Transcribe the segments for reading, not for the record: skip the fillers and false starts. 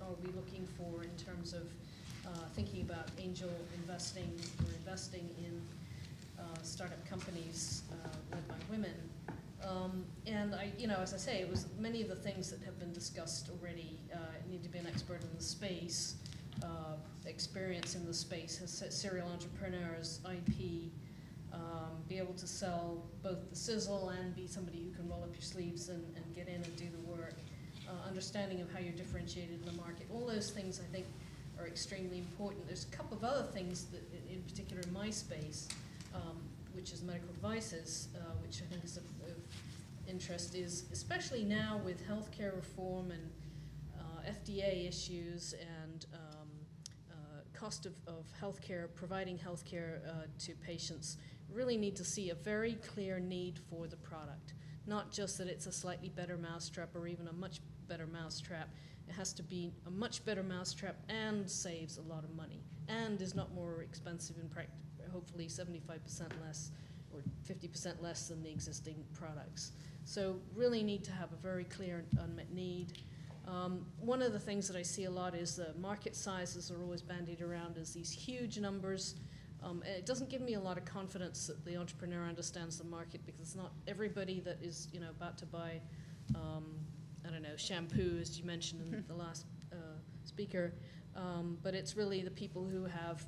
are we looking for in terms of thinking about angel investing or investing in startup companies led by women. And as I say, it was many of the things that have been discussed already. You need to be an expert in the space, experience in the space, as serial entrepreneurs, IP, be able to sell both the sizzle and be somebody who can roll up your sleeves and get in and do the work, understanding of how you're differentiated in the market. All those things, I think, are extremely important. There's a couple of other things that, in particular in my space, which is medical devices, which I think is of interest, is especially now with healthcare reform and FDA issues and cost of healthcare, providing healthcare to patients, really need to see a very clear need for the product. Not just that it's a slightly better mousetrap or even a much better mousetrap. It has to be a much better mousetrap and saves a lot of money and is not more expensive in hopefully 75% less or 50% less than the existing products. So really need to have a very clear unmet need. One of the things that I see a lot is the market sizes are always bandied around as these huge numbers. It doesn't give me a lot of confidence that the entrepreneur understands the market, because it's not everybody that is about to buy, I don't know, shampoo, as you mentioned in the last speaker, but it's really the people who have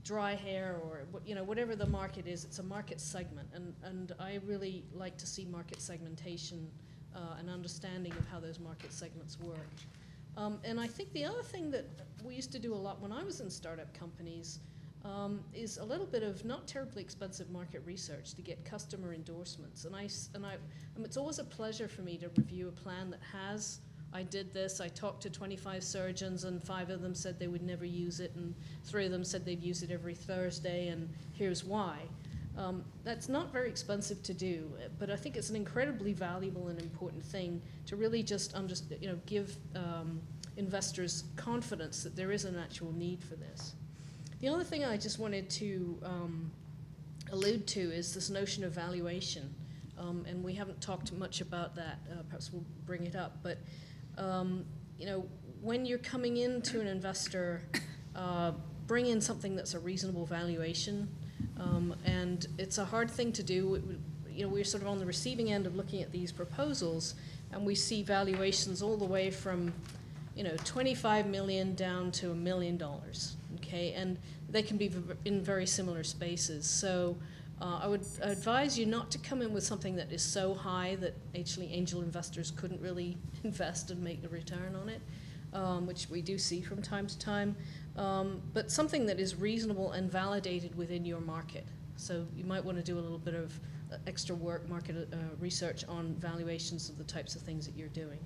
dry hair or whatever the market is. It's a market segment, and I really like to see market segmentation. An understanding of how those market segments work. And I think the other thing that we used to do a lot when I was in startup companies is a little bit of not terribly expensive market research to get customer endorsements. And it's always a pleasure for me to review a plan that has, I did this, I talked to 25 surgeons and 5 of them said they would never use it and 3 of them said they'd use it every Thursday and here's why. That's not very expensive to do, but I think it's an incredibly valuable and important thing to really just give investors confidence that there is an actual need for this. The other thing I just wanted to allude to is this notion of valuation, and we haven't talked much about that. Perhaps we'll bring it up, but when you're coming into an investor, bring in something that's a reasonable valuation. And it's a hard thing to do. We're sort of on the receiving end of looking at these proposals, and we see valuations all the way from, 25 million down to $1 million. Okay, and they can be in very similar spaces. So I would advise you not to come in with something that is so high that actually angel investors couldn't really invest and make the return on it, which we do see from time to time. But something that is reasonable and validated within your market. So you might want to do a little bit of extra work, market research on valuations of the types of things that you're doing.